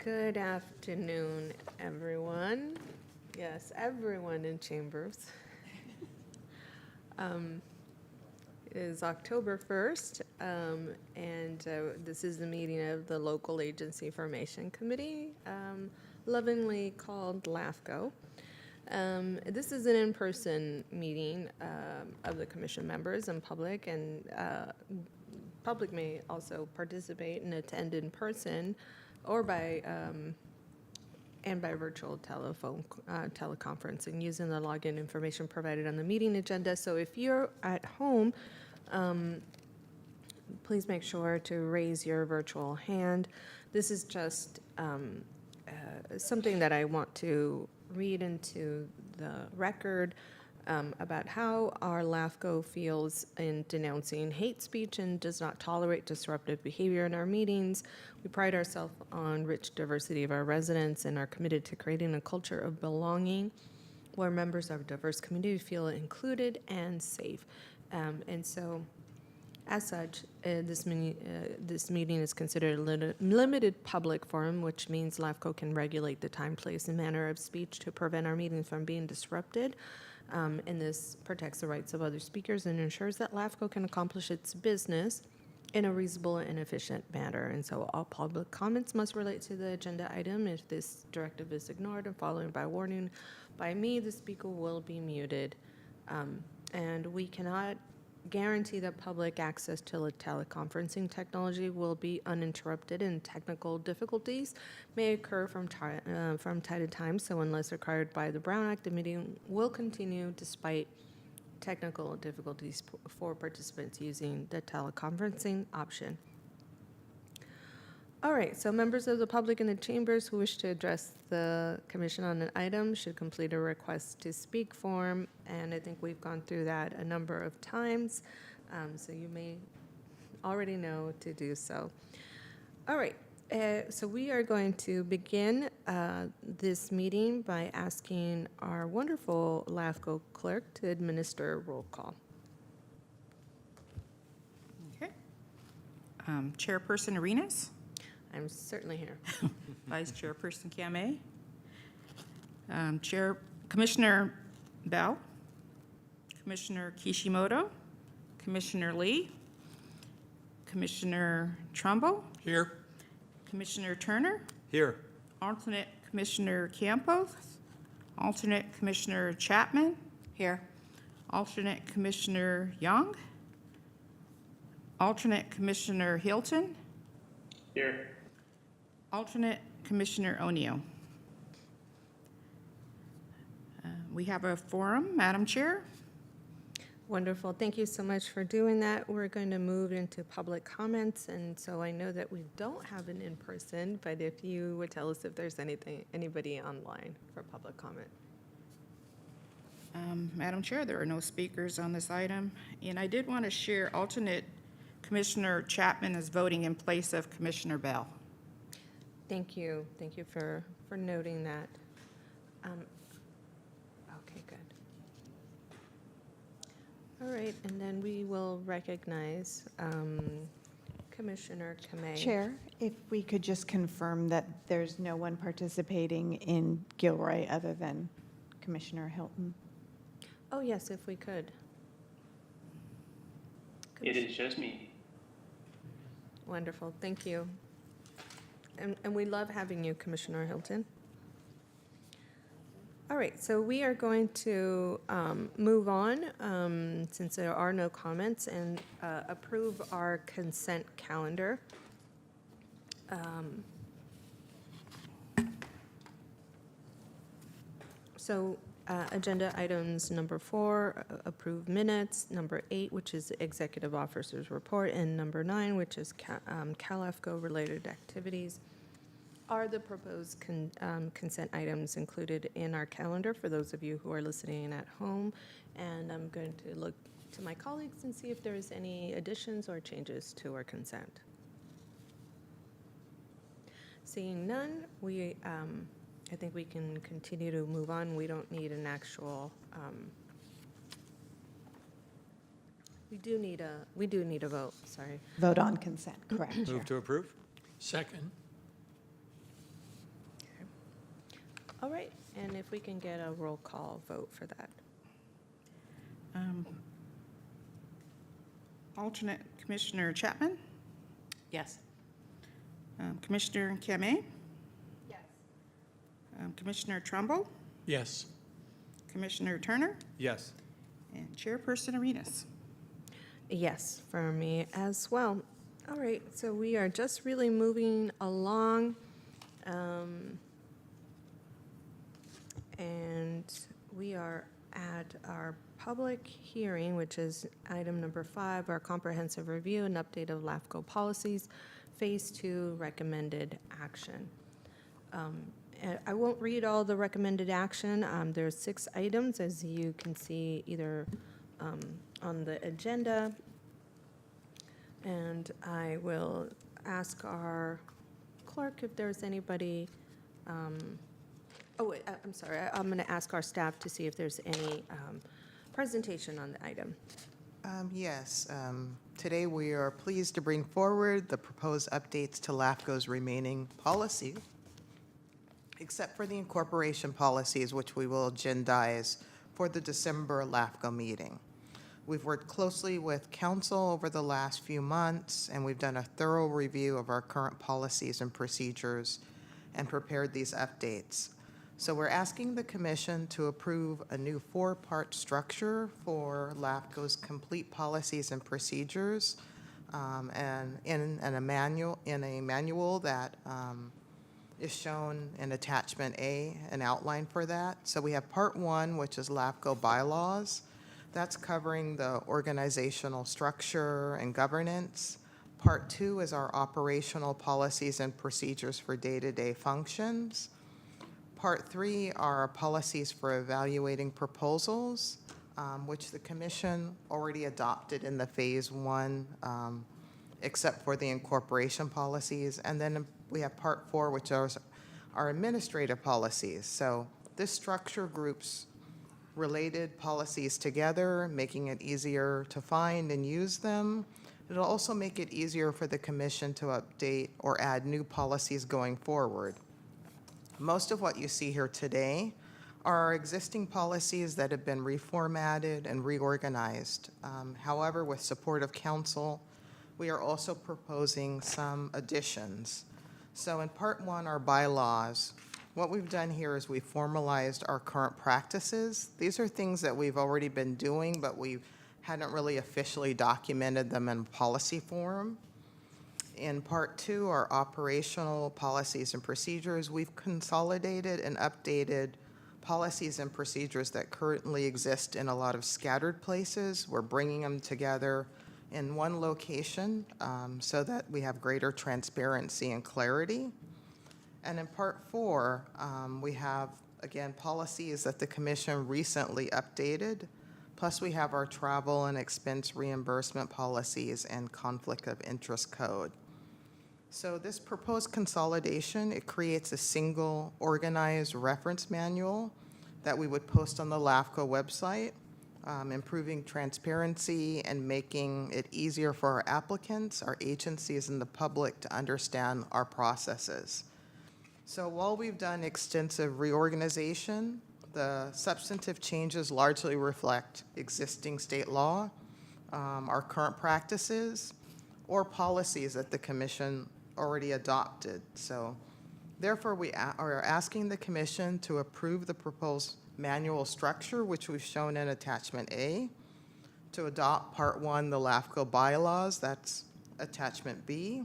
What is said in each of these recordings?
Good afternoon, everyone. Yes, everyone in chambers. It is October 1st, and this is the meeting of the Local Agency Formation Committee, lovingly called LAFCO. This is an in-person meeting of the commission members and public, and public may also participate and attend in person or by virtual teleconferencing using the login information provided on the meeting agenda. So if you're at home, please make sure to raise your virtual hand. This is just something that I want to read into the record about how our LAFCO feels in denouncing hate speech and does not tolerate disruptive behavior in our meetings. We pride ourselves on rich diversity of our residents and are committed to creating a culture of belonging where members of a diverse community feel included and safe. And so, as such, this meeting is considered a limited public forum, which means LAFCO can regulate the time, place, and manner of speech to prevent our meetings from being disrupted. And this protects the rights of other speakers and ensures that LAFCO can accomplish its business in a reasonable and efficient manner. And so all public comments must relate to the agenda item. If this directive is ignored and followed by warning by me, the speaker will be muted. And we cannot guarantee that public access to the teleconferencing technology will be uninterrupted, and technical difficulties may occur from time to time. So unless required by the Brown Act, the meeting will continue despite technical difficulties for participants using the teleconferencing option. All right, so members of the public in the chambers who wish to address the commission on an item should complete a request to speak form, and I think we've gone through that a number of times, so you may already know to do so. All right, so we are going to begin this meeting by asking our wonderful LAFCO clerk to administer roll call. Okay. Chairperson Arenas. I'm certainly here. Vice Chairperson Kamei. Commissioner Bell. Commissioner Kishimoto. Commissioner Lee. Commissioner Trumbo. Here. Commissioner Turner. Here. Alternate Commissioner Campos. Alternate Commissioner Chapman. Here. Alternate Commissioner Young. Alternate Commissioner Hilton. Here. Alternate Commissioner O'Neill. We have a forum, Madam Chair. Wonderful. Thank you so much for doing that. We're going to move into public comments, and so I know that we don't have an in-person, but if you would tell us if there's anybody online for public comment. Madam Chair, there are no speakers on this item, and I did want to share alternate Commissioner Chapman is voting in place of Commissioner Bell. Thank you. Thank you for noting that. Okay, good. All right, and then we will recognize Commissioner Kamei. Chair, if we could just confirm that there's no one participating in Gilroy other than Commissioner Hilton. Oh, yes, if we could. It is just me. Wonderful. Thank you. And we love having you, Commissioner Hilton. All right, so we are going to move on, since there are no comments, and approve our consent calendar. Agenda items number 4, approve minutes, number 8, which is executive officer's report, and number 9, which is Clara LAFCO related activities, are the proposed consent items included in our calendar for those of you who are listening at home. And I'm going to look to my colleagues and see if there's any additions or changes to our consent. Seeing none, I think we can continue to move on. We don't need an actual, we do need a vote, sorry. Vote on consent, correct, Chair. Move to approve. Second. All right, and if we can get a roll call vote for that. Alternate Commissioner Chapman? Yes. Commissioner Kame? Yes. Commissioner Trumbull? Yes. Commissioner Turner? Yes. And Chairperson Arenas. Yes, for me as well. All right, so we are just really moving along. And we are at our public hearing, which is item number 5, our comprehensive review and update of LAFCO policies, Phase 2 recommended action. And I won't read all the recommended action. There's 6 items, as you can see, either on the agenda. And I will ask our clerk if there's anybody, oh, wait, I'm sorry, I'm going to ask our staff to see if there's any presentation on the item. Yes. Today we are pleased to bring forward the proposed updates to LAFCO's remaining policy, except for the incorporation policies, which we will agendize for the December LAFCO meeting. We've worked closely with council over the last few months, and we've done a thorough review of our current policies and procedures and prepared these updates. So we're asking the commission to approve a new 4-part structure for LAFCO's complete policies and procedures, and in a manual that is shown in attachment A, an outline for that. So we have part 1, which is LAFCO bylaws. That's covering the organizational structure and governance. Part 2 is our operational policies and procedures for day-to-day functions. Part 3 are our policies for evaluating proposals, which the commission already adopted in the Phase 1, except for the incorporation policies. And then we have Part 4, which are our administrative policies. So this structure groups related policies together, making it easier to find and use them. It'll also make it easier for the commission to update or add new policies going forward. Most of what you see here today are our existing policies that have been reformatted and reorganized. However, with support of council, we are also proposing some additions. So in part 1, our bylaws, what we've done here is we've formalized our current practices. These are things that we've already been doing, but we hadn't really officially documented them in policy form. In part 2, our operational policies and procedures, we've consolidated and updated policies and procedures that currently exist in a lot of scattered places. We're bringing them together in one location so that we have greater transparency and clarity. And in part 4, we have, again, policies that the commission recently updated, plus we have our travel and expense reimbursement policies and conflict of interest code. So this proposed consolidation, it creates a single organized reference manual that we would post on the LAFCO website, improving transparency and making it easier for our applicants, our agencies, and the public to understand our processes. So while we've done extensive reorganization, the substantive changes largely reflect existing state law, our current practices, or policies that the commission already adopted. So therefore, we are asking the commission to approve the proposed manual structure, which we've shown in attachment A, to adopt part 1, the LAFCO bylaws, that's attachment B,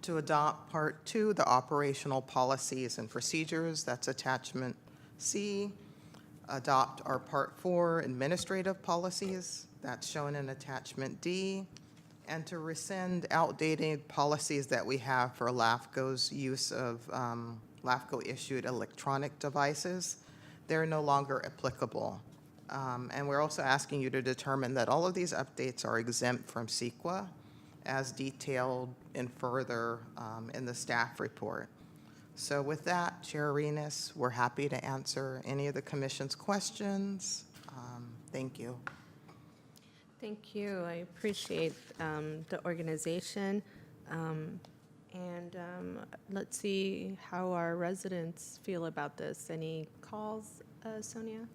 to adopt part 2, the operational policies and procedures, that's attachment C, adopt our part 4, administrative policies, that's shown in attachment D, and to rescind outdated policies that we have for LAFCO's use of LAFCO-issued electronic devices. They're no longer applicable. And we're also asking you to determine that all of these updates are exempt from CEQA, as detailed in further in the staff report. So with that, Chair Arenas, we're happy to answer any of the commission's questions. Thank you. Thank you. I appreciate the organization. And let's see how our residents feel about this. Any calls, Sonia?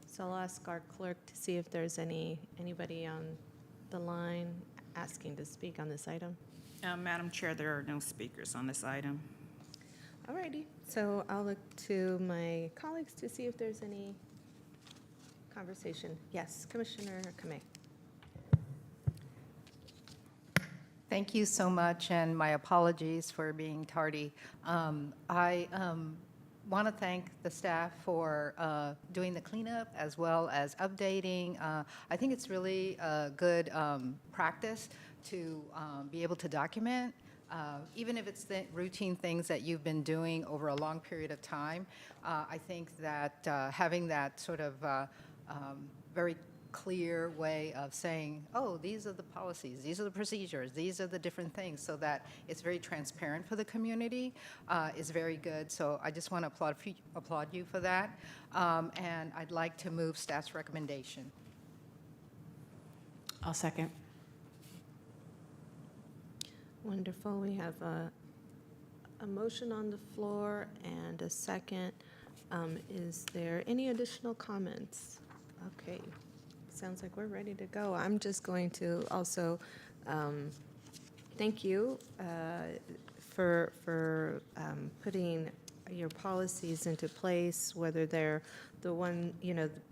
So I'll ask our clerk to see if there's anybody on the line asking to speak on this item. Madam Chair, there are no speakers on this item. Alrighty, so I'll look to my colleagues to see if there's any conversation. Yes, Commissioner Kamei. Thank you so much, and my apologies for being tardy. I want to thank the staff for doing the cleanup as well as updating. I think it's really a good practice to be able to document, even if it's the routine things that you've been doing over a long period of time. I think that having that sort of very clear way of saying, oh, these are the policies, these are the procedures, these are the different things, so that it's very transparent for the community is very good. So I just want to applaud you for that. And I'd like to move staff's recommendation. I'll second. Wonderful. We have a motion on the floor and a second. Is there any additional comments? Okay. Sounds like we're ready to go. I'm just going to also thank you for putting your policies into place, whether they're the one,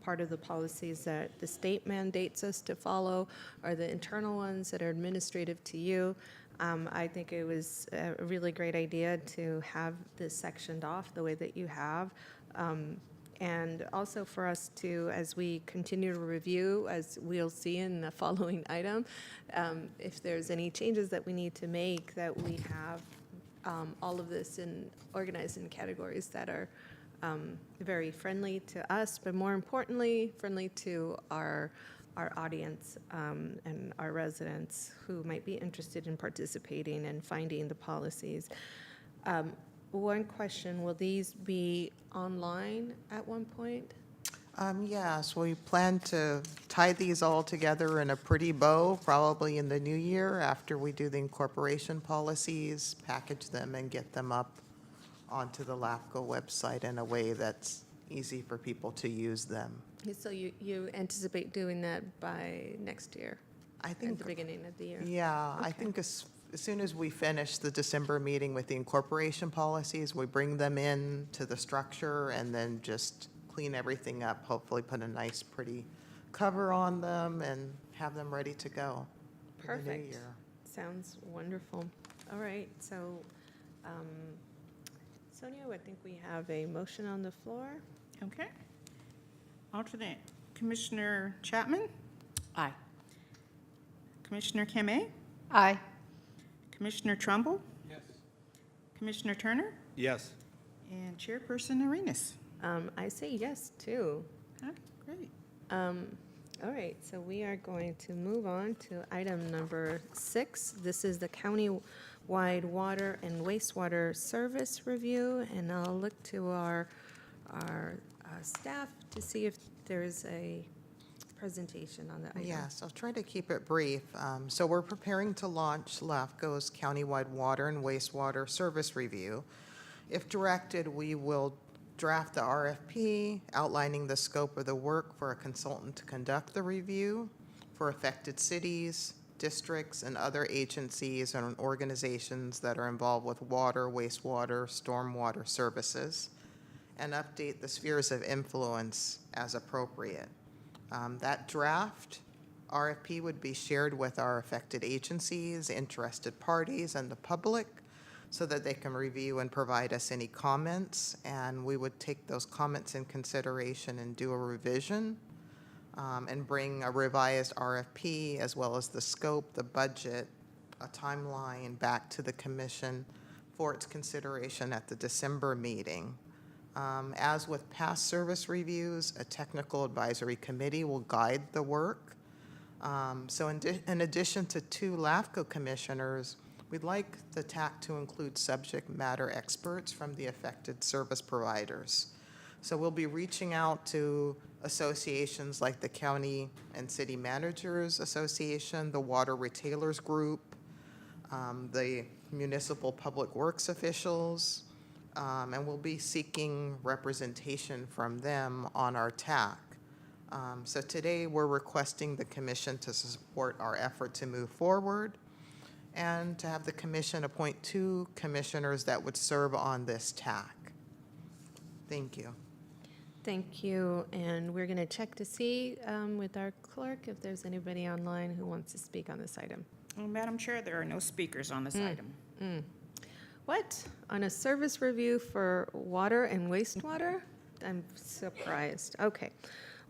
part of the policies that the state mandates us to follow or the internal ones that are administrative to you. I think it was a really great idea to have this sectioned off the way that you have. And also for us to, as we continue to review, as we'll see in the following item, if there's any changes that we need to make, that we have all of this organized in categories that are very friendly to us, but more importantly, friendly to our audience and our residents who might be interested in participating and finding the policies. One question, will these be online at one point? Yes, we plan to tie these all together in a pretty bow, probably in the new year after we do the incorporation policies, package them and get them up onto the LAFCO website in a way that's easy for people to use them. So you anticipate doing that by next year, I at think, the beginning of the year? yeah, I Okay. think as soon as we finish the December meeting with the incorporation policies, we bring them in to the structure and then just clean everything up, hopefully put a nice, pretty cover on them and have them ready to go for the new Perfect. year. Sounds wonderful. All right, so Sonia, I think we have a motion on the floor. Okay. Alternate Commissioner Chapman, Aye. Commissioner Kamei, Aye. Commissioner Trumbull. Yes. Commissioner Turner, Yes. and Chairperson Arenas. I say yes, too. Huh, great. All right, so we are going to move on to item number 6. This is the county-wide water and wastewater service review, and I'll look to our staff to see if there's a presentation on the item. Yes, I'll try to keep it brief. So we're preparing to launch LAFCO's countywide water and wastewater service review. If directed, we will draft the RFP outlining the scope of the work for a consultant to conduct the review for affected cities, districts, and other agencies and organizations that are involved with water, wastewater, stormwater services, and update the spheres of influence as appropriate. That draft RFP would be shared with our affected agencies, interested parties, and the public so that they can review and provide us any comments, and we would take those comments in consideration and do a revision and bring a revised RFP as well as the scope, the budget, a timeline back to the commission for its consideration at the December meeting. As with past service reviews, a technical advisory committee will guide the work. So in addition to 2 LAFCO commissioners, we'd like the TAC to include subject matter experts from the affected service providers. So we'll be reaching out to associations like the County and City Managers Association, the Water Retailers Group, the municipal public works officials, and we'll be seeking representation from them on our TAC. So today, we're requesting the commission to support our effort to move forward and to have the commission appoint 2 commissioners that would serve on this TAC. Thank you. Thank you, and we're going to check to see with our clerk if there's anybody online who wants to speak on this item. Well, Madam Chair, there are no speakers on this item. What? On a service review for water and wastewater? I'm surprised. Okay.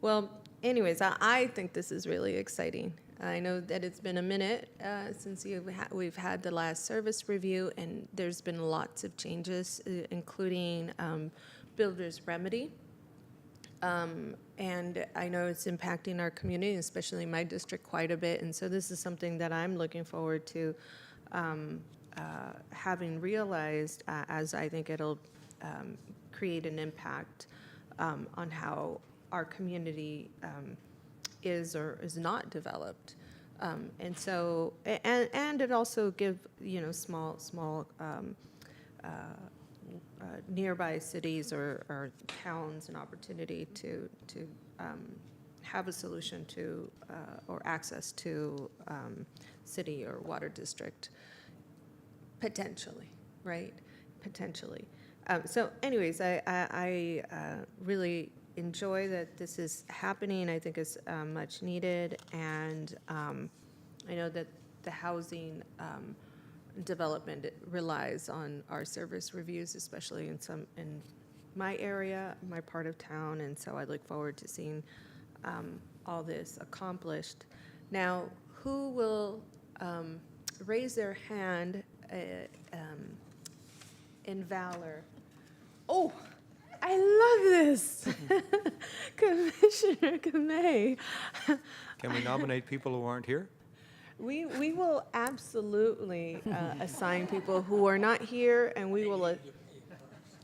Well, anyways, I think this is really exciting. I know that it's been a minute since we've had the last service review, and there's been lots of changes, including builder's remedy. And I know it's impacting our community, especially my district, quite a bit. And so this is something that I'm looking forward to having realized, as I think it'll create an impact on how our community is or is not developed. And so, and it also give, small nearby cities or towns an opportunity to have a solution to or access to city or water district, potentially, right? Potentially. So anyways, I really enjoy that this is happening. I think it's much needed, and I know that the housing development relies on our service reviews, especially in my area, my part of town, and so I look forward to seeing all this accomplished. Now, who will raise their hand in valor? Oh, I love this. Commissioner Kamei. Can we nominate people who aren't here? We will absolutely assign people who are not here, and we will.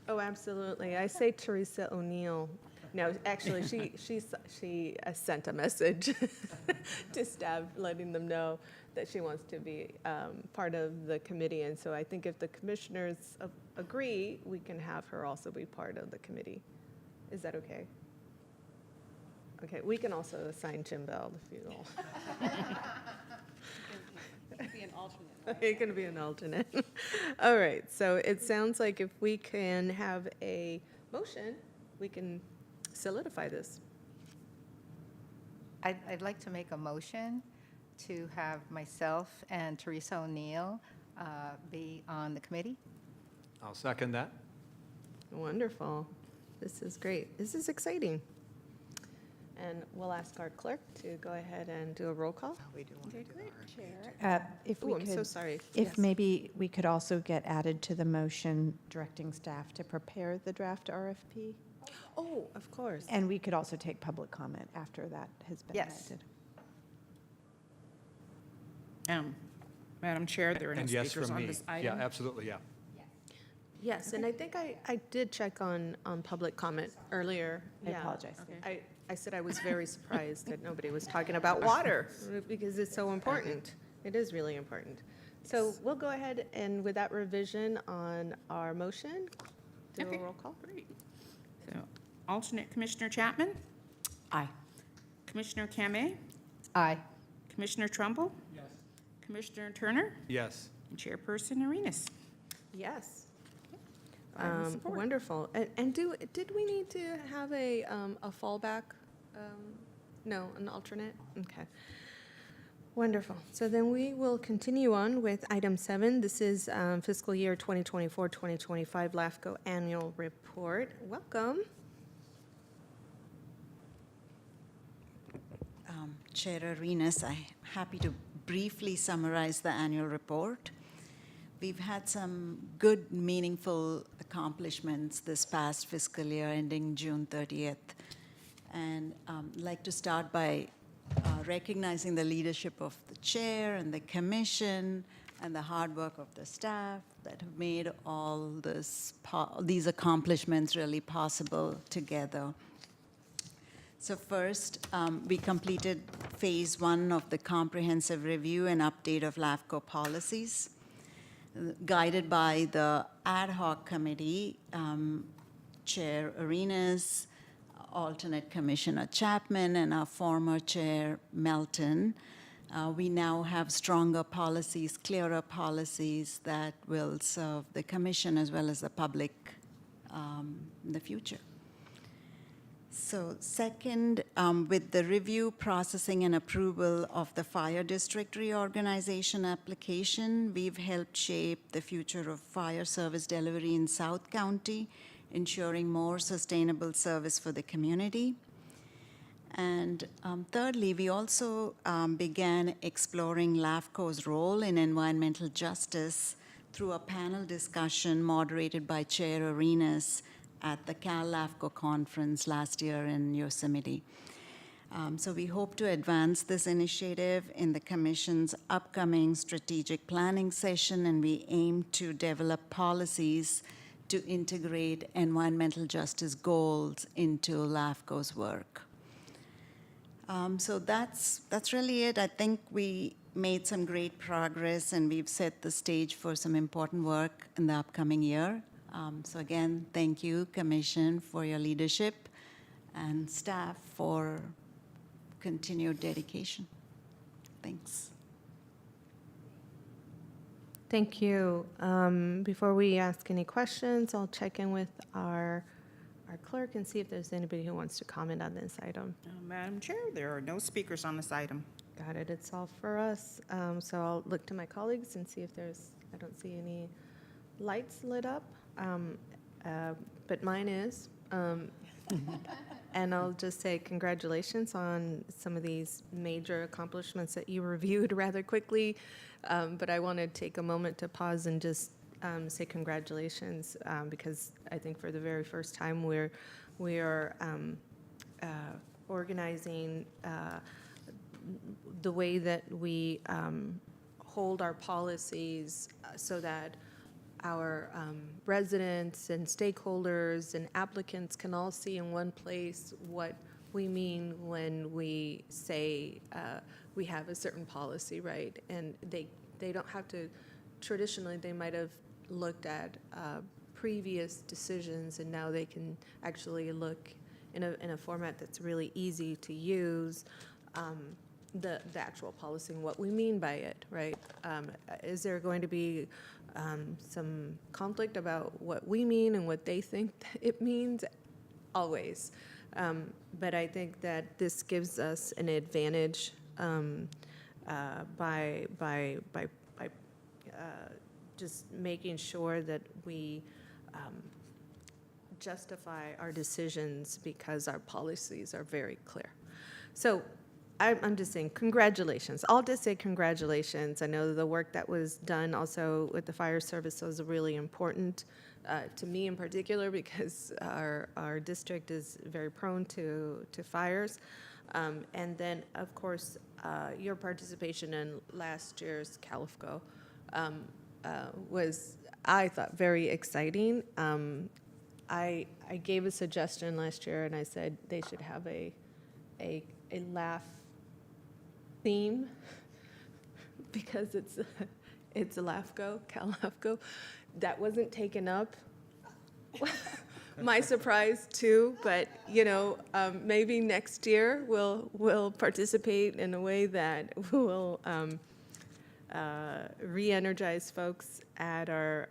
Oh, absolutely. I say Teresa O'Neill. No, actually, she sent a message to staff, letting them know that she wants to be part of the committee. And so I think if the commissioners agree, we can have her also be part of the committee. Is that okay? Okay, we can also assign Jim Bell if you will. You can be an alternate, right? You're going to be an alternate. All right, so it sounds like if we can have a motion, we can solidify this. I'd like to make a motion to have myself and Teresa O'Neill be on the committee. I'll second that. Wonderful. This is great. This is exciting. And we'll ask our clerk to go ahead and do a roll call. We do want to do the If Oh, we I'm so could, sorry. if Yes. maybe we could also get added to the motion directing staff to prepare the draft RFP. Oh, of course. And we could also take public comment after that has been Yes. elected. Madam Chair, there are no And yes speakers from on me. this Yeah, item. absolutely, yeah. Yes, and I think I did check on public comment earlier. I Yeah. apologize. I said I was very surprised that nobody was talking about water, because it's so important. It is really important. So we'll go ahead and with that revision on our motion, do a Okay. roll call. Great. So, alternate Commissioner Chapman? Aye. Commissioner Kamei? Aye. Commissioner Trumbull? Yes. Commissioner Turner? Yes. And Chairperson Arenas? Yes. Five in support. Wonderful. And did we need to have a fallback? No, an alternate? Okay. Wonderful. So then we will continue on with item 7. This is fiscal year 2024-2025 LAFCO annual report. Welcome. Chair Arenas, I'm happy to briefly summarize the annual report. We've had some good, meaningful accomplishments this past fiscal year ending June 30th. And I'd like to start by recognizing the leadership of the chair and the commission and the hard work of the staff that have made all these accomplishments really possible together. So first, we completed phase 1 of the comprehensive review and update of LAFCO policies. guided by the ad hoc committee, Chair Arenas, alternate Commissioner Chapman, and our former Chair Melton. We now have stronger policies, clearer policies that will serve the commission as well as the public in the future. So second, with the review, processing, and approval of the fire district reorganization application, we've helped shape the future of fire service delivery in South County, ensuring more sustainable service for the community. And thirdly, we also began exploring LAFCO's role in environmental justice through a panel discussion moderated by Chair Arenas at the Clara LAFCO conference last year in Yosemite. So we hope to advance this initiative in the Commission's upcoming strategic planning session, and we aim to develop policies to integrate environmental justice goals into LAFCO's work. So that's really it. I think we made some great progress, and we've set the stage for some important work in the upcoming year. So again, thank you, Commission, for your leadership, and staff for continued dedication. Thanks. Thank you. Before we ask any questions, I'll check in with our clerk and see if there's anybody who wants to comment on this item. Madam Chair, there are no speakers on this item. Got it, it's all for us. So I'll look to my colleagues and see if I don't see any lights lit up, but mine is. And I'll just say congratulations on some of these major accomplishments that you reviewed rather quickly. But I want to take a moment to pause and just say congratulations, because I think for the very first time we are organizing the way that we hold our policies so that our residents and stakeholders and applicants can all see in one place what we mean when we say we have a certain policy, right? And they don't have to, traditionally they might have looked at previous decisions, and now they can actually look in a format that's really easy to use, the actual policy and what we mean by it, right? Is there going to be some conflict about what we mean and what they think it means? Always. But I think that this gives us an advantage by just making sure that we justify our decisions because our policies are very clear. So I'm just saying congratulations. I'll just say congratulations. I know the work that was done also with the fire service was really important to me in particular, because our district is very prone to fires. And then, of course, your participation in last year's Clara LAFCO was, I thought, very exciting. I gave a suggestion last year, and I said they should have a laugh theme, because it's a LAFCO, Clara LAFCO. That wasn't taken up. My surprise too, but maybe next year we'll participate in a way that will re-energize folks at our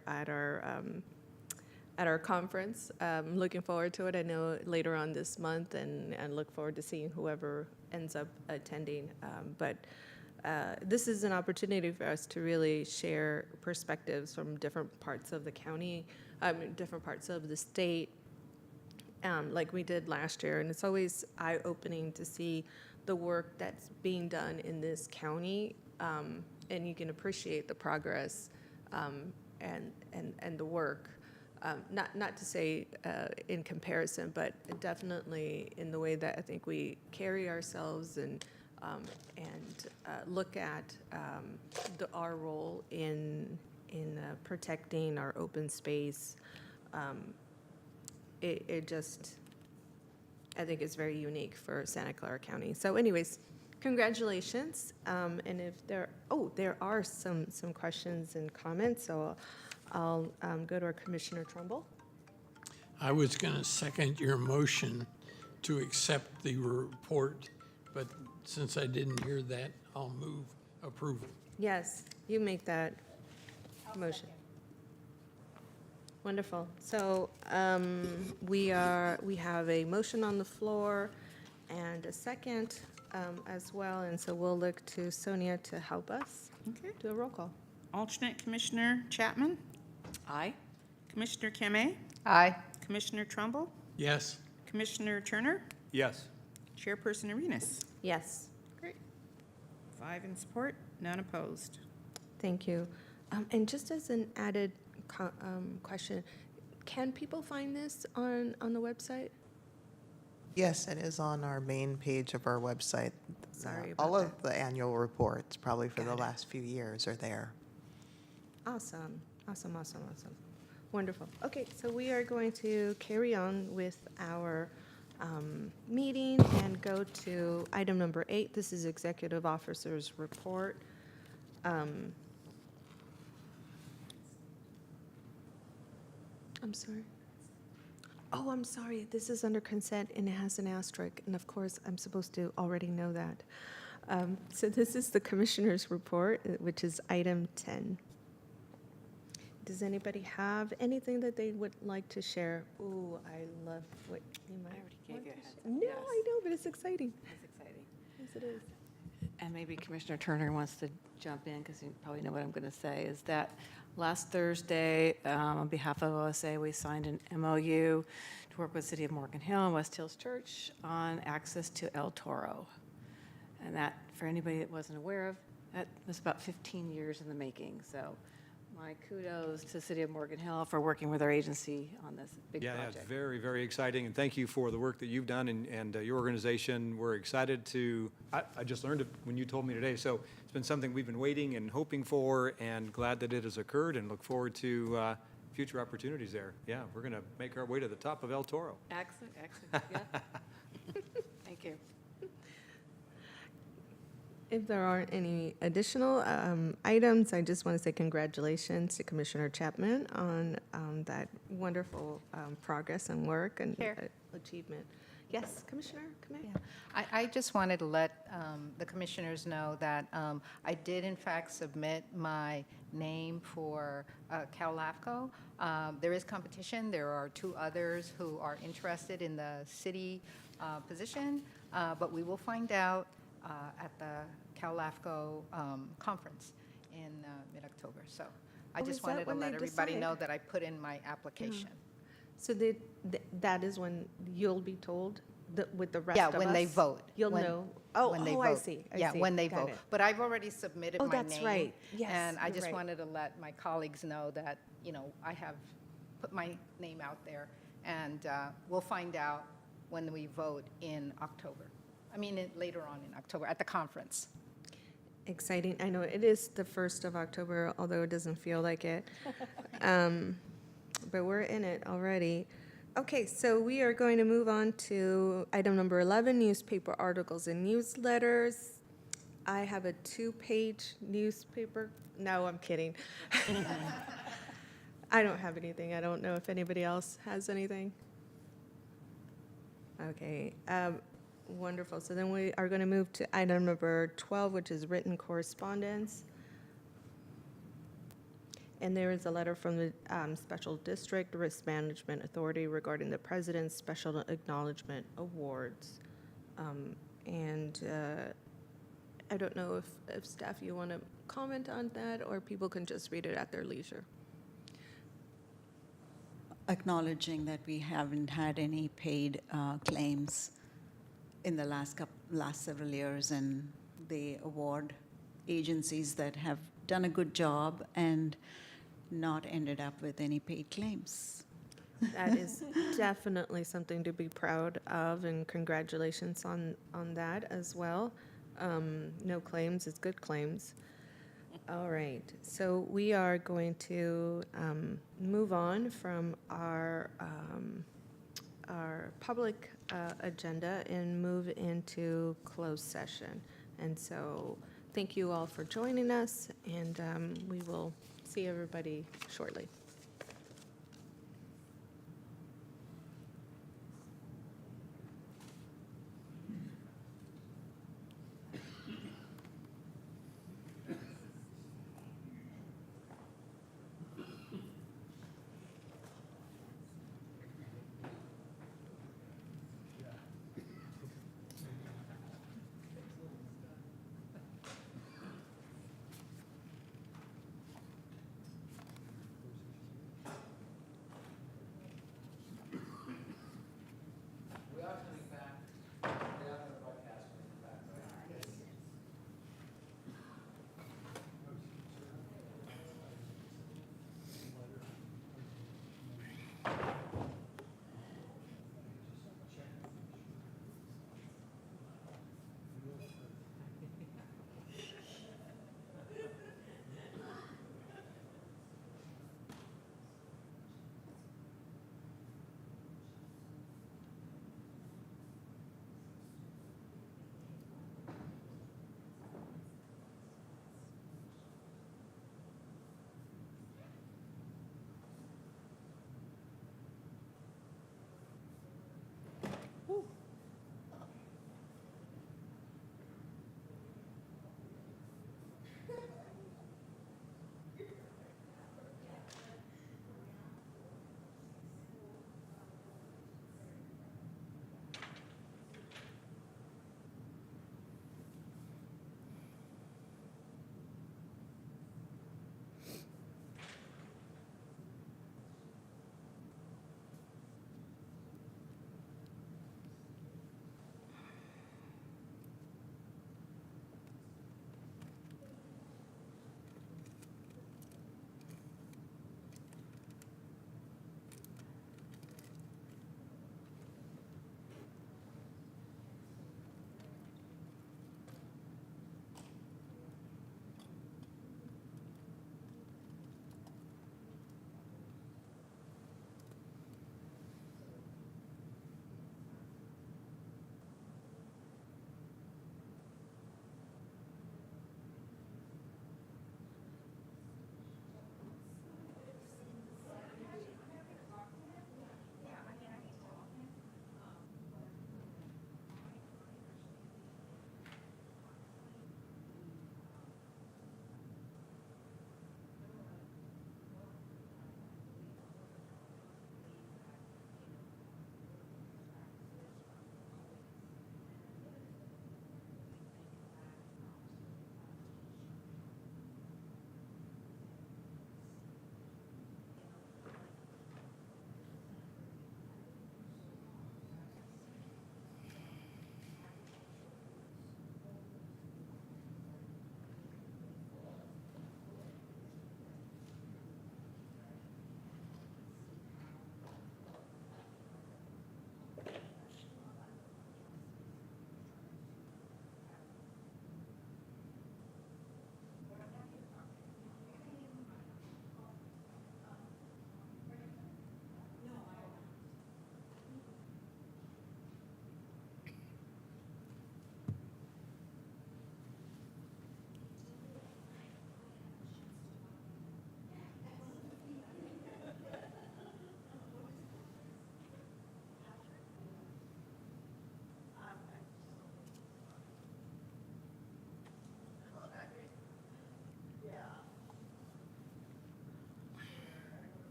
conference. I'm looking forward to it. I know later on this month, and look forward to seeing whoever ends up attending. But this is an opportunity for us to really share perspectives from different parts of the county, different parts of the state, like we did last year. And it's always eye-opening to see the work that's being done in this county, and you can appreciate the progress and the work. Not to say in comparison, but definitely in the way that I think we carry ourselves and look at our role in protecting our open space. It just, I think it's very unique for Santa Clara County. So anyways, Congratulations. And if there are some questions and comments, so I'll go to our Commissioner Trumbull. I was going to second your motion to accept the report, but since I didn't hear that, I'll move approval. Yes, you make that motion. Wonderful. So we have a motion on the floor and a second as well, and so we'll look to Sonia to help us Okay. do a roll call. Alternate Commissioner Chapman? Aye. Commissioner Keme? Aye. Commissioner Trumbull? Yes, Commissioner Turner? Yes. Chairperson Arenas? Yes, Great. 5 in support, none opposed. thank you. And just as an added question, can people find this on the website? Yes, it is on our main page of our website. Sorry All about of the annual reports, probably for the Got it. last few years, are there. Awesome, awesome, awesome, awesome. Wonderful. Okay, so we are going to carry on with our meeting and go to item number 8. This is Executive Officer's Report. I'm sorry. Oh, I'm sorry. This is under consent and it has an asterisk. And of course, I'm supposed to already know that. So this is the Commissioner's Report, which is item 10. Does anybody have anything that they would like to share? Ooh, I love what you might. I already gave you a want to heads share. up, No, yes. I know, but it's exciting. That's exciting. Yes, it is. And maybe Commissioner Turner wants to jump in because you probably know what I'm going to say, is that last Thursday, on behalf of OSA, we signed an MOU to work with City of Morgan Hill and West Hills Church on access to El Toro. And that, for anybody that wasn't aware of, that was about 15 years in the making. So my kudos to City of Morgan Hill for working with our agency on this big Yeah, project. it's very, very exciting, and thank you for the work that you've done and your organization. We're excited to, I just learned it when you told me today, so it's been something we've been waiting and hoping for, and glad that it has occurred, and look forward to future opportunities there. Yeah, we're going to make our way to the top of El Toro. Excellent, excellent, yeah. Thank you. If there aren't any additional items, I just want to say congratulations to Commissioner Chapman on that wonderful progress and work and Chair. achievement. Yes, Commissioner, come in. Yeah. I just wanted to let the commissioners know that I did in fact submit my name for Cal LAFCO. There is competition. There are 2 others who are interested in the city position, but we will find out at the Cal LAFCO conference in mid-October. So I Oh, is just that wanted to when they let everybody decide? know that I put in my application. So that is when you'll be told with the rest Yeah, of us? when they vote. You'll When- know? when they I vote. see. Yeah, when they Got vote. it. But I've already submitted Oh, my name. that's right. Yes, And I you're just right. wanted to let my colleagues know that, I have put my name out there, and we'll find out when we vote in October. Later on in October, at the conference. Exciting. I know it is the 1st of October, although it doesn't feel like it. But we're in it already. Okay, so we are going to move on to item number 11, newspaper articles and newsletters. I have a 2-page newspaper. No, I'm kidding. I don't have anything. I don't know if anybody else has anything. Okay, wonderful. So then we are going to move to item number 12, which is written correspondence. And there is a letter from the Special District Risk Management Authority regarding the President's Special Acknowledgement Awards. And I don't know if staff, you want to comment on that, or people can just read it at their leisure. Acknowledging that we haven't had any paid claims in the last several years, and they award agencies that have done a good job and not ended up with any paid claims. That is definitely something to be proud of, and congratulations on that as well. No claims is good claims. All right, so we are going to move on from our public agenda and move into closed session. And so thank you all for joining us, and we will see everybody shortly.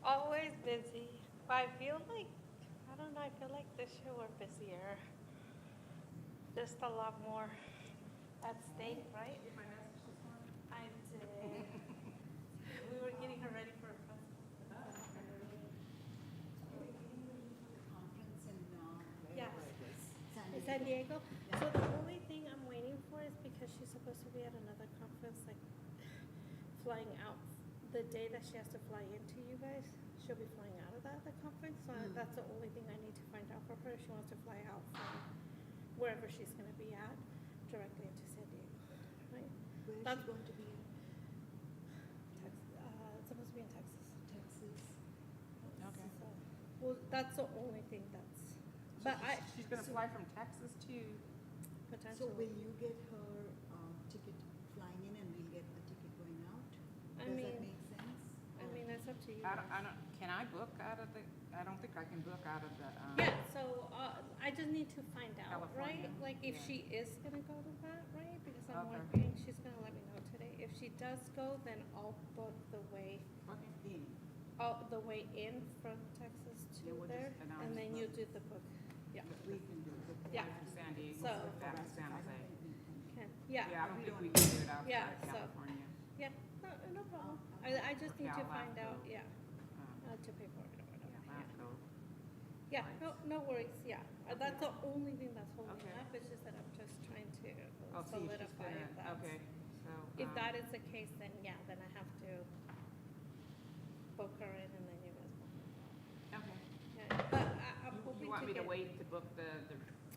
Always busy. But I feel like, I don't know, I feel like this year we're busier. Just a lot more at stake, right? I did. We were getting her ready for a festival. Yes. In San Diego. So the only thing I'm waiting for is because she's supposed to be at another conference, like flying out the day that she has to fly into you guys. She'll be flying out of the conference. So that's the only thing I need to find out for her. If she wants to fly out from wherever she's going to be at directly into San Diego. Right? Where is That's she going to be? It's supposed to be in Texas. Texas. Okay. So, well, that's the only thing that's. But She's gonna fly from Texas to, So potentially. will you get her ticket flying in and we'll get the ticket going out? I Does mean- that make sense? I mean, it's up to you. can I book out of the, I don't think I can book out of the, Yeah, so I just need to find out, right? California, Like if yeah. she is gonna go to that, right? Because I'm Okay. wondering, she's gonna let me know today. If she does go, then I'll book the way, okay. the way in from Texas Yeah, to we'll there, just announce and then the- you do the book. Yeah, We can do it. yeah, From San Diego, So- back to San Jose. can, yeah, Yeah, I don't think we can do it Yeah, outside so- California. yeah, no problem. I just Or need to Cal find out, LAFCO. yeah, Um, to pay for it or Yeah, whatever, yeah. LAFCO. Yeah, no worries, yeah. That's the only thing that's holding Okay. up, it's just that I'm just trying to Oh, see if she's solidify if gonna, that's. okay, so. If that is the case, then yeah, then I have to book her in and then you guys book her. Okay. Yeah, but I'm hoping to You want me to get- wait to book the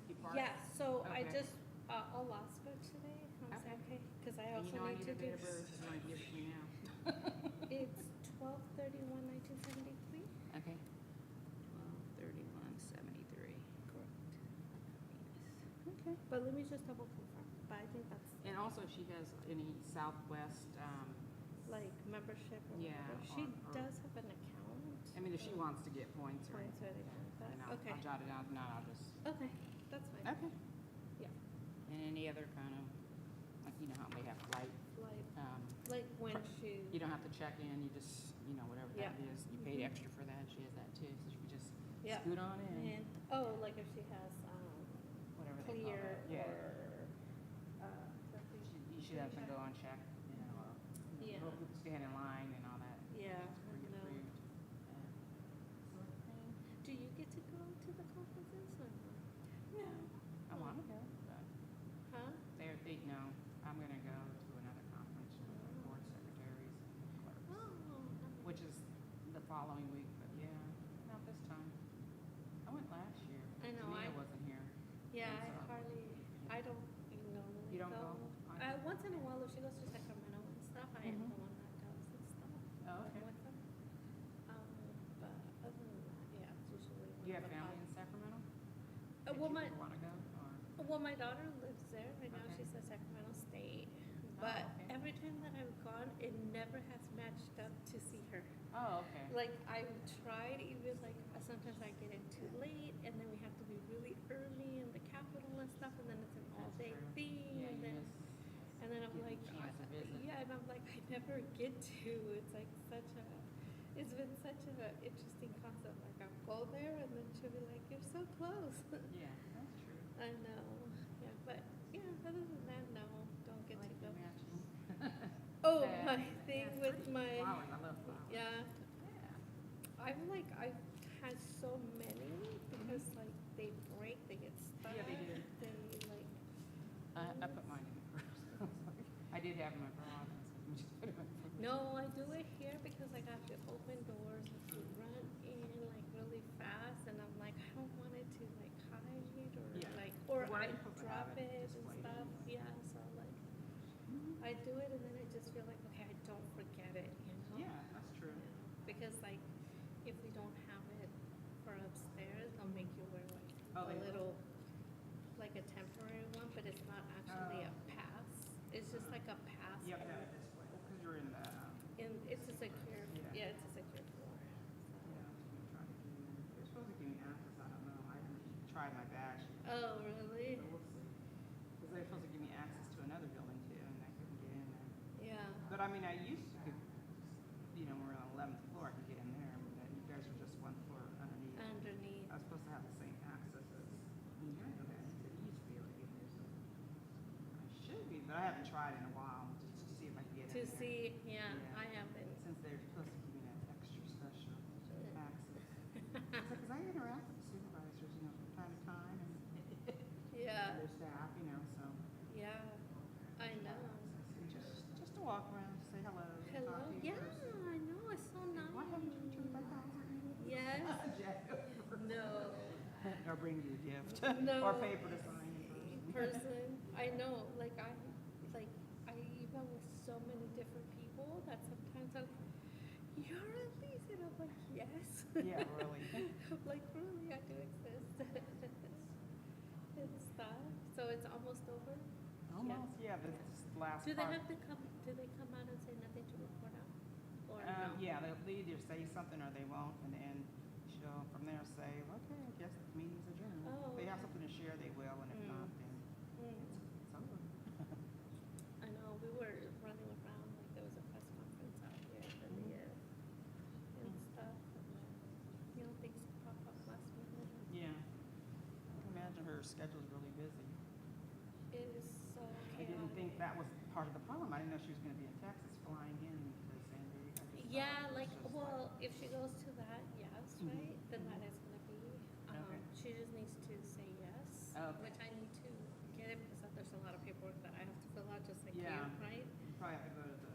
department? Yeah, so I Okay. just, I'll ask her today, I'll say, okay, because I You also know I need need to a do. date of birth, you want to give it to me now? It's 12/31/1973. Okay. 12/31/73. Correct. Okay, but let me just double confirm, but I think that's And also, if she has any Southwest, like membership or Yeah, whatever. She or- does have an account. I mean, if she wants to get points or Points or anything like that. then Okay, I'll jot it down, if not, I'll just. okay, that's fine. Okay. Yeah. And any other kind of, like, you know how they have flight, Like when she, you don't have to check in, you just, whatever that Yeah. is, you paid extra for that, she has that too, so she can just Yeah. scoot on in, and, oh, like if she has, whatever they call clear that. Yeah. or, You should have to go and check, or Yeah. stand in line and all that. Yeah, Pre-approved, no. sort of thing. Do you get to go to the conferences or no? Yeah, I want to go, but Huh? they know, I'm gonna go to another conference with the board secretaries and clerks, Oh, which is the following week, but yeah, not this time. I went last year. I know, Tania I- wasn't here. yeah, And so- I don't normally You don't go? Once in a while, if she goes to Sacramento and stuff, I am the one that goes and stuff. Oh, okay. With them. But other than that, yeah, it's usually. Do you have one of family the in Sacramento? well, my- Want to go, or? Well, my daughter lives there right now. Okay. She's at Sacramento State. Oh, But okay. every time that I've gone, it never has matched up to see her. Oh, okay. Like I've tried, even like sometimes I get in too late, and then we have to be really early in the Capitol and stuff, and then it's an all-day true. thing, Yeah, and you then miss I'm getting like, a chance to visit. yeah, and I'm like, I never get to. It's like it's been such an interesting concept. Like I'll go there, and then she'll be like, you're so close. Yeah, that's true. I know, yeah, but yeah, other than that, no, don't get to go. Matching. Oh, Yeah. my thing with my, Flowers, I love flowers. yeah, Yeah. I've had so many because like they break, they get stuck. Yeah, they do. They like, I put mine in the purse. I did have my bra, and so I'm just put it in my purse. no, I do it here because I have to open doors and to run in like really fast, and I'm like, I don't want it to like hide or Yeah. like, or Well, I you're supposed to drop have it it and displayed. stuff, yeah, so like, I do it and then I just feel like, okay, I don't forget it, you know? Yeah, that's true. Because like, if we don't have it for upstairs, they'll make you wear like Oh, a they will? little, like a temporary one, but it's not actually a pass. It's just like a pass. You have to have it displayed, because you're in the, And it's a secure, Yeah. yeah, it's a secure floor. yeah, I'm trying to do, they're supposed to give me access, I don't know, I haven't tried my badge. Oh, really? So we'll see. Because they're supposed to give me access to another building too, and I couldn't get in there. Yeah. But I mean, I used to, we're on 11th haven't tried in a while, just to see if I can get in To there. see, yeah, Yeah. I haven't. Since they're supposed to give me that extra special access. Because I interact with the supervisors, you know, from time to time, and Yeah, their staff, you know, so. yeah, I know. Just to walk around, say hello, Hello, talk to you yeah, first. I know, it's so nice. Why haven't you returned my calls? Yes, no, Or bring you a gift. No. Or paper to sign in person. person, I know, like I even with so many different people that sometimes I'm, you're Elise, and I'm like, yes. Yeah, really. Like, really, I do exist. And stuff, so it's almost over? Almost, yeah, this last Do they part. have to come, do they come out and say nothing to report out? Or no? Yeah, they'll either say something or they won't, and then she'll from there say, okay, I guess the meeting's adjourned. Oh, If they have okay. something to share, they will, and if not, then it's over. I know, we were running around, like there was a press conference out here for the, and stuff, and then, you know, things pop up last minute. Yeah. I can imagine her schedule's really busy. It is so I chaotic. didn't think that was part of the problem. I didn't know she was gonna be in Texas flying in to San Diego. I just Yeah, thought it was like, just well, if she goes to that, yes, right, then that is gonna be, Okay. she just needs to say yes, Okay. which I need to get it, because there's a lot of paperwork that I have to fill out, just like you, Yeah. right? You probably have to go to the,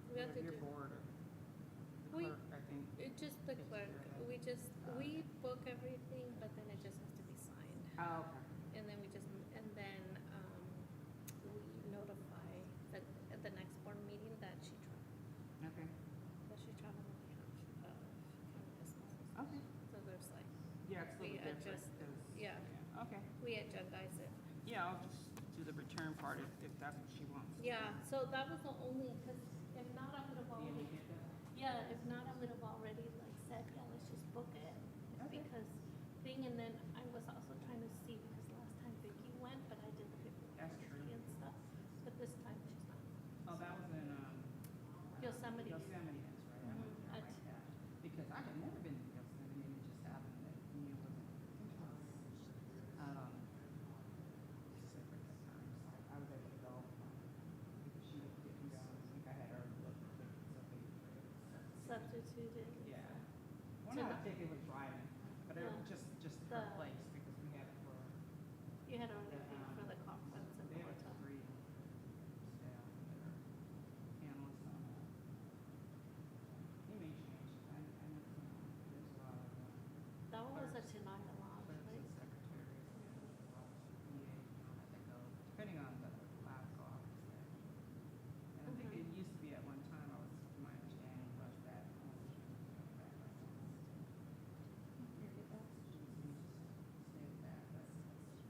We have to your do- board or the We- clerk, I think. It just the Takes clerk, care of that. we just, Oh, we okay. book everything, but then it just has to be signed. Oh, okay. And then we just, and then, we notify at the next board meeting that she traveled, Okay. on behalf of county businesses. Okay. So there's like, Yeah, it's a We little different, adjust- 'cause- yeah. Okay. we agendize it. Yeah, I'll just do the return part if that's what she wants. Yeah, so that was the only, because if not, I would have Yeah, you already, get that? yeah, if not, I would have already like said, yeah, let's just book it. Okay. Because thing, and then I was also trying to see, because last time Vicky went, but I did the paperwork That's for true. Vicky and stuff. But this time she's not. Oh, that was in, Yosemite. Yosemite, that's right. I went there like that. Because I had never been to Yosemite, and it just happened that Mia wasn't, sick at that time, so I was able to go. Because she didn't go, I think I had her look at tickets, so they. Substituted. Yeah. Well, So not the- a ticket with driving, but it was No. just her The- place, because we had it for. You had already paid for the conference and They the have hotel. three staff that are analysts on that. They may change, I know there's a lot of That one was a clerks. Tenaya Lodge, clerks right? and secretaries, EAs, and all that that go, depending on the LAFCO office there. And I think it used to be at one time, my understanding was that only that license. Maybe that's just stay with that, but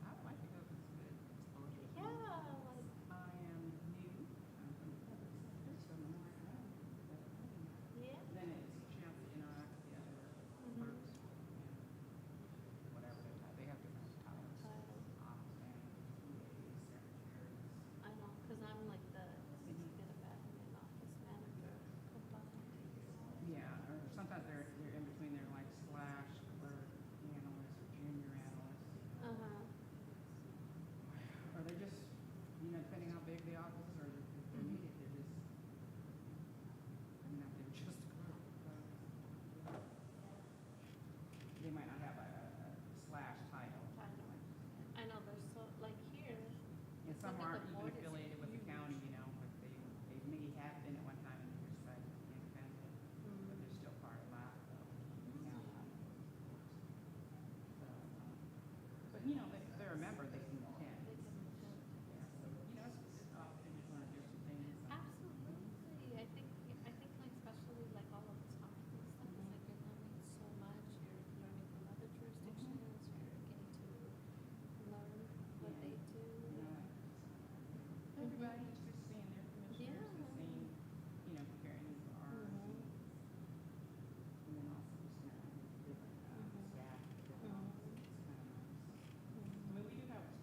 I'd like to go if it's good exposure. Yeah, like, I am new, I'm from the public sector, so the more I know, the better I am. yeah. Then it's a chance to interact with the other clerks, and whatever they have. They have different titles. Titles. Office managers, EAs, secretaries. I know, because I'm like the certificate of admin office manager combined. Yeah, or sometimes they're in between, they're like slash clerk, analyst, or junior analyst. Uh-huh. Or they're just, depending how big the office is, or if they're needed, they're just, they're just a clerk. They might not have a slash title. Title. I know, there's so, like here, And some Look at aren't the even board is affiliated with the huge. county, like they may have been at one time and they decided to be independent, but they're still part of LAFCO. the county. So, but they're a member, they can attend. they can, Yeah, so, it's an opportunity to learn different things. absolutely, I think like especially like all of this conference stuff, is like you're learning so much, you're learning from other jurisdictions, you're getting to learn what Yeah. they do. Everybody is just seeing their commissioners and Yeah. seeing, comparing them to ours. And then also just knowing the different staff, different offices. It's kind of nice. I mean, we do have a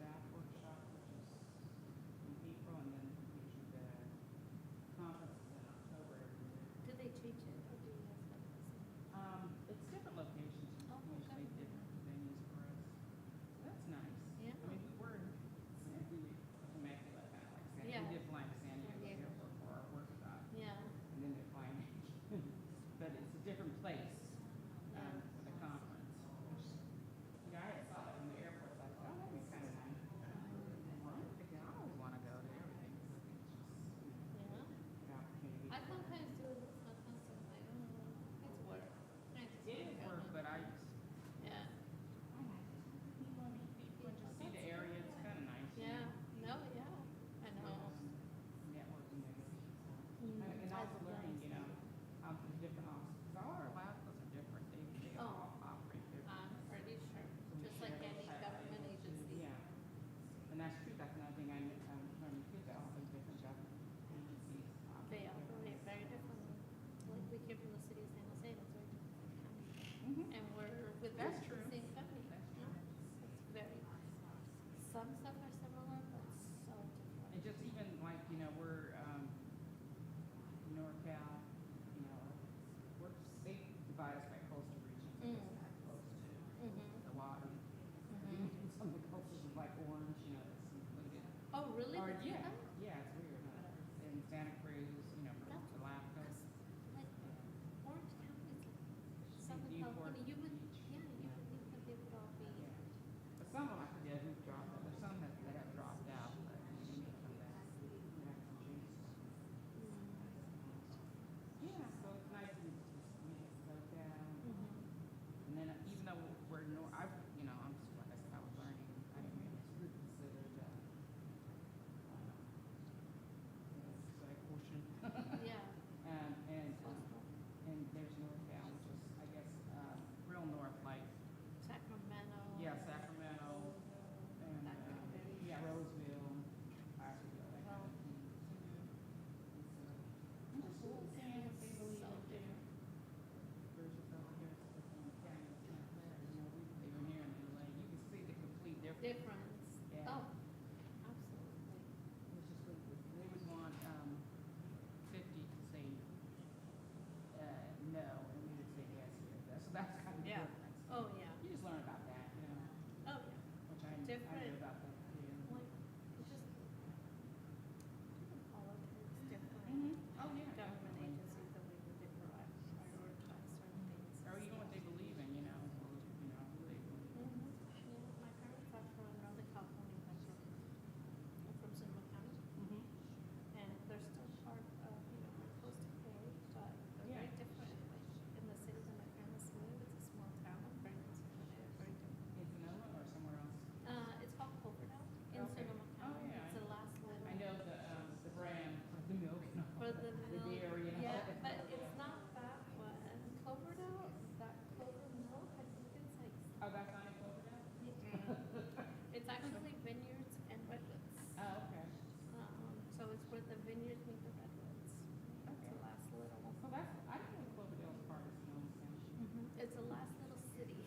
some stuff are similar, but so different. And just even like, we're, NorCal, we're, they divide us by coastal regions, so it's not close to the water. Even some of the coastals is like Orange, that's included. Oh, really? Or, With you yeah, guys? yeah, it's weird, in Santa Cruz, for That's- the LAFCO. Like, Orange County is like Southern Newport California, you would, Beach. yeah, you would think that they would all be. Yeah. But some of them, I forget who dropped out. There's some that have dropped out, but they may come back. We have some changes. Yeah, so it's nice to just slow down. And then even though we're I'm just, like I said, I was learning. I didn't really consider the ocean. Yeah. And there's NorCal, which is, I guess, real north, like, Sacramento. yeah, Sacramento, and, That kind of area. yeah, Roseville, Placerville, that kind of thing. And so, I'm just seeing what they believe So up there. Versus over here, it's in the county of Santa Clara, we've been here in LA, you can see the complete difference. Difference. Yeah. Oh, absolutely. It's just, they would want, 50 to say, no, and we would say yes here. So that's kind of the Yeah. difference. Oh, yeah. You just learn about that, Oh, yeah. which I Different. knew about that. Yeah. Like, it's just politics, different. Oh, yeah. Government definitely. agencies, the way that they prioritize certain things. Or even what they believe in, who they believe in. Yeah, my parents are from Northern California, I'm from Sonoma County, and they're still part of, we're close to Bay, but they're very Yeah. different. Like, in the city that my parents live, it's a small town, very conservative, very different. In Sonoma or somewhere else? It's called Cloverdale in Okay. Sonoma Oh, County. yeah, It's the last little. I know the brand for the milk and all For that, the milk. dairy and all Yeah, that. but it's not that one. Cloverdale, that Clover milk, I think it's like, Oh, that's not in Cloverdale? it's actually vineyards and redwoods. Oh, okay. So it's where the vineyards meet the redwoods. It's Okay. the last little. So I didn't know Cloverdale was part of Sonoma County. It's the last little city.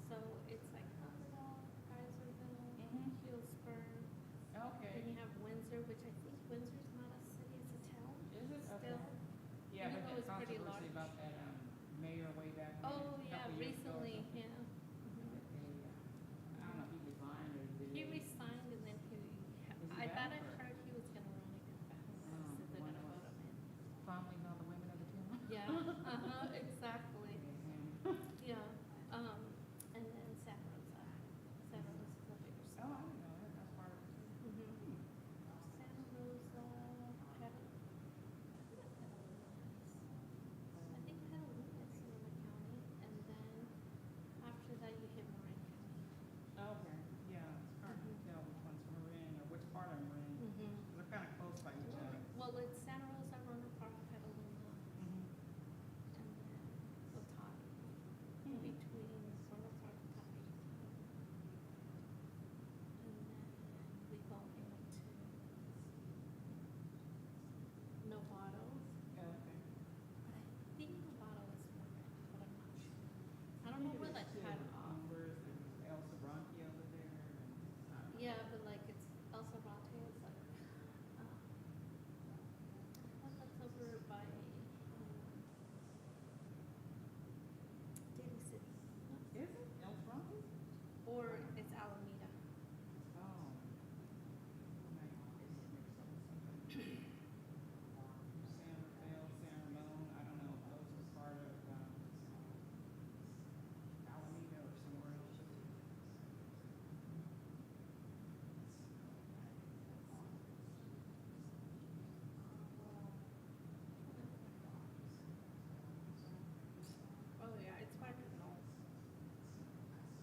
So it's like Cloverdale, Kaiserville, Healdsburg. Okay. Then you have Windsor, which I think Windsor's not a city, it's a town. Is it? Okay. Still. Yeah, Even but though that it's pretty controversy large. about that mayor way back when. Oh, a yeah, couple years ago or recently, something. yeah. That they, I don't know if he resigned or did He resigned and then I back, thought I or- heard he was gonna run again back. So they're gonna vote him in. fondling all the women of the town. Yeah, exactly. Mhm. Yeah, and then Santa Rosa. Santa Rosa's the bigger Oh, city. I didn't know that, that's part of it. Santa Rosa, I think Petaluma is Sonoma County, and then after that you hit Marin County. Okay, yeah, it's hard to tell which one's Marin or which part of Marin. They're kind of close by each other. Well, it's Santa Rosa, Roanoke Park, Petaluma, and then Otay, in between Roanoke Park and Otay. And then we go into Novato, Oh, okay. but I think Novato is Marin, but I'm not sure. I don't know where that cut off. Where is it? El Sobrante over there? Yeah, but like it's El Sobrante is like, I thought that's over by, Daly City. Is it El Sobrante? Or it's Alameda. Oh. Might mix up with something. San Rafael, San Ramon, I don't know if those was part of Alameda or somewhere else. Oh, yeah, it's hard to know.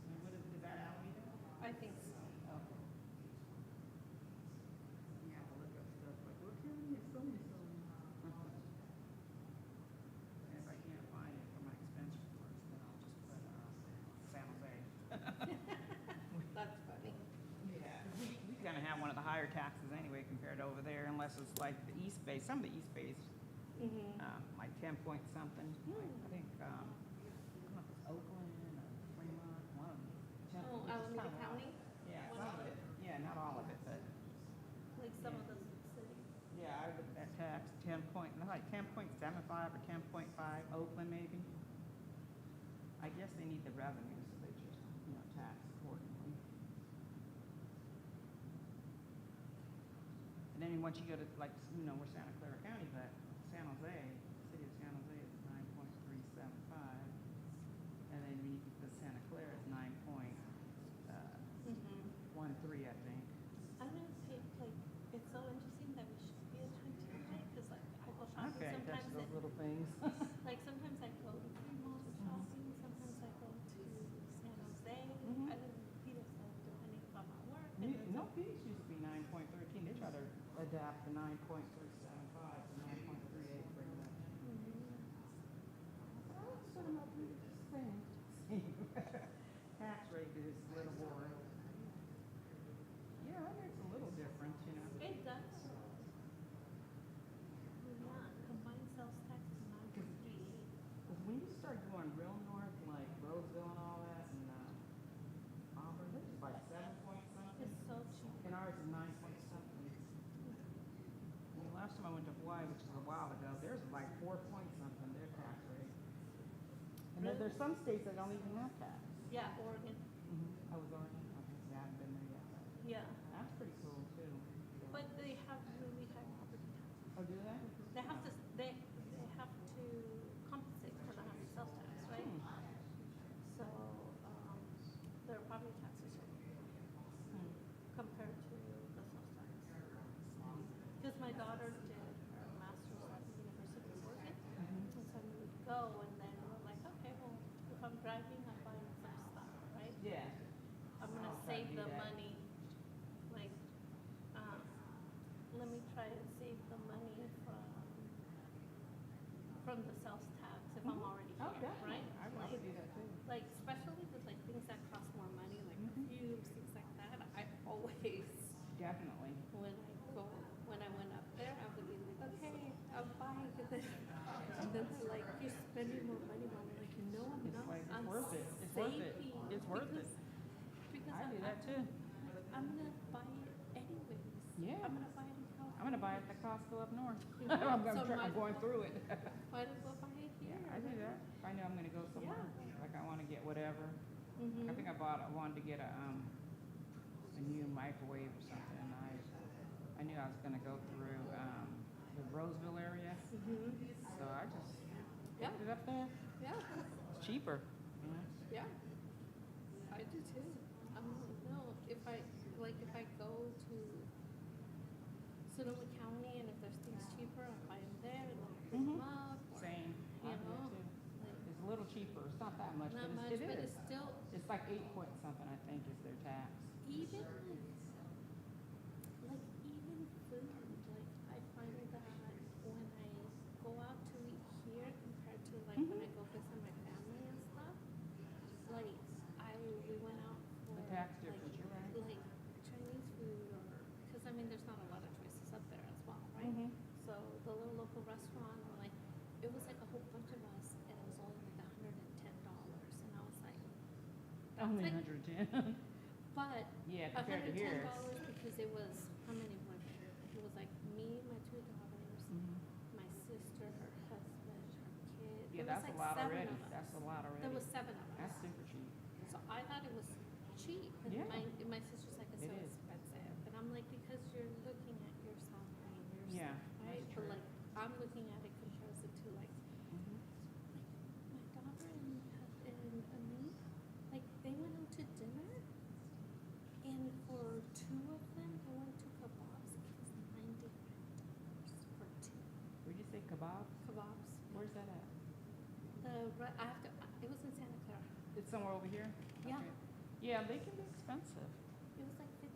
And what is that Alameda? I think so. Okay. You have to look up stuff, like, what county is so-and-so? And if I can't find it for my expense reports, then I'll just put, San Jose. That's funny. Yeah. We kind of have one of the higher taxes anyway compared to over there, unless it's like the East Bay, some of the East Bays, like 10 point something. Like, I think, I don't know if it's Oakland or Fremont, one of them. Oh, It's Alameda LAFCO County, Yeah, some of it, yeah, not all of it, but, like some of the cities. yeah, I looked at tax, 10.75 or 10.5, Oakland maybe. I guess they need the revenue, so they just, tax accordingly. And then once you go to, like, we're Santa Clara County, but San Jose, city of San Jose is 9.375. And then when you get to Santa Clara, it's 9.13, I think. I don't think, like, it's so interesting that we should be attentive, right? Because like, I go shopping Okay, that's sometimes, those little things. like sometimes I go to Fremont shopping, sometimes I go to San Jose, I live in Peterson, depending on my work. And then No, Phoenix used to be 9.13. They try to adapt the 9.375 to 9.38 pretty much. So I'm not doing the same. Tax rate is a little more. Yeah, that makes a little difference, it does. Yeah, combined sales tax is 9.38. Because when you start going real north, like Roseville and all that, and Auburn, it's like 7 point something. It's so cheap. And ours is 9 point something. And the last time I went to Hawaii, which is a while ago, theirs was like 4 point something, their tax rate. And then there's some states that don't even have tax. Yeah, Oregon. I was Oregon. Okay, yeah, I haven't been there yet. Yeah, That's pretty cool too. but they have really high property taxes. Oh, do they? They have to, they have to compensate for the high sales tax, right? So, their property taxes are compared to the sales tax. Because my daughter did her master's at the University of Oregon, and so we would go, and then we're like, okay, well, if I'm driving, I'm buying some stuff, right? Yeah. I'm gonna I'll try to save do the that. money, like, let me try and save the money from the sales tax if I'm already Oh, here, definitely. right? I would do that too. Like, especially with like things that cost more money, like perfumes, things like that, I always, Definitely. when I went up there, I would be like, okay, I'm buying, and then they're like, you're spending more money, Mom. I'm like, no, I'm It's not, like, it's I'm worth it. It's worth it. saving It's worth it. because I do that too. I'm gonna buy it anyways. Yeah. I'm gonna buy it in California. I'm gonna buy it at the Costco up north. Yeah, I'm so I'm going through it. Might as well buy it here. Yeah, I do that. If I know I'm gonna go somewhere, like I wanna get whatever. Mm-hmm. I think I wanted to get a new microwave or something, and I knew I was gonna go through, the Roseville area. So I just Yeah. picked it up there. Yeah, It's cheaper, you know? yeah. I do too. I'm like, no, if I go to Sonoma County and if there's things cheaper, I buy them there and then pick them up. Or, Same. You I do know, too. like, It's a little cheaper. It's not that much, not but much, it but is. it's still, It's like 8 point something, I think, is their tax. even even food, like I find that when I go out to eat here compared to like when I go visit my family and stuff, like we went out for The tax like, difference, you're right. like Chinese food or, because I mean there's not a lot of choices up there as well, right? So the little local restaurant, like it was like a whole bunch of us and it was only like $110 and I was like, Only like- 110. but Yeah, compared to here. $110 because it was, how many were there? It was like me, my 2 daughters, my sister, her husband, her kid. Yeah, There was that's like a lot 7 already. of us. That's a lot already. There was 7 of That's us. super cheap. So I thought it was cheap. And Yeah. my sister's like, it's It so is. expensive. And I'm like, because you're looking at your salary and your Yeah, stuff, right? that's But true. like, I'm looking at it comparison to like, my daughter and me, like they went out to dinner, and for 2 of them, they went to kebabs. It was $95 for 2 Where'd you say kebab? kebabs. Where's that at? I have to. It was in Santa Clara. It's somewhere over here? Yeah. Okay. Yeah, they can be expensive. It was like $50.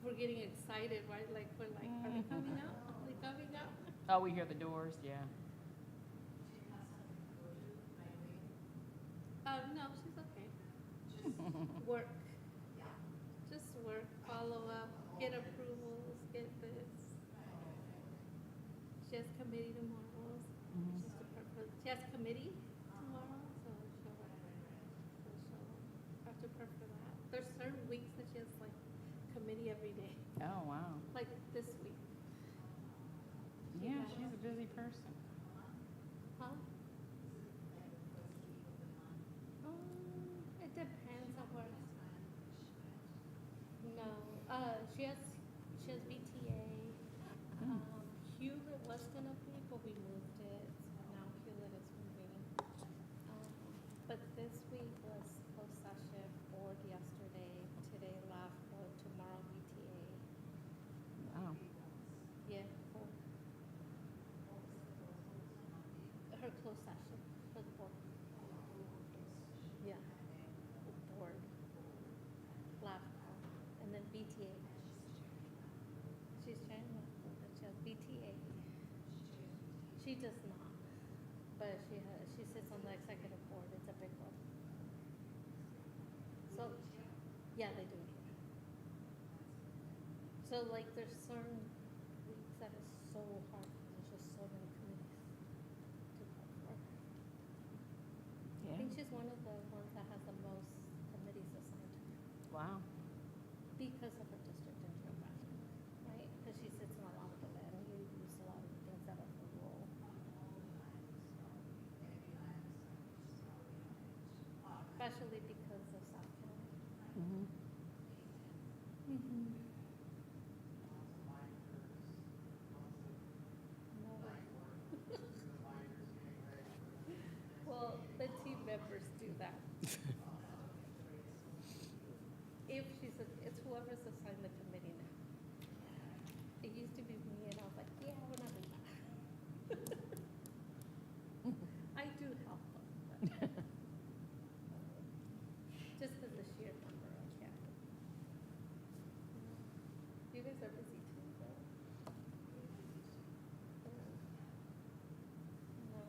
We're getting excited, right? Like we're like, are they coming out? Are they coming out? Oh, we hear the doors, yeah. No, she's okay. Work. Just work, follow up, get approvals, get this. She has committee tomorrow. She has committee tomorrow, so she'll So like there's certain weeks that is so hard because there's just so many committees to go for. I think she's one of the ones that has the most committees assigned to her Wow. because of her district and geographic, right? Because she sits in a lot of the land use, a lot of the things that are for rural. Especially because of South County. Well, the team members do that. It's whoever's assigned the committee now. It used to be me and I was like, yeah, we're not doing that. I do help them, but just as a sheer number, I can't. You guys are busy too, though. No.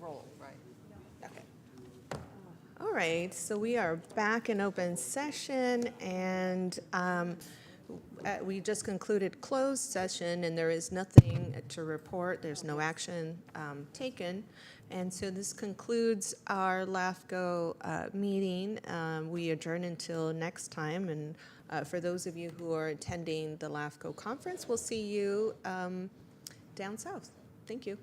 roll, right? Okay. All right, so we are back in open session, and we just concluded closed session, and there is nothing to report. There's no action taken. And so this concludes our LAFCO meeting. We adjourn until next time, and for those of you who are attending the LAFCO conference, we'll see you down south. Thank you.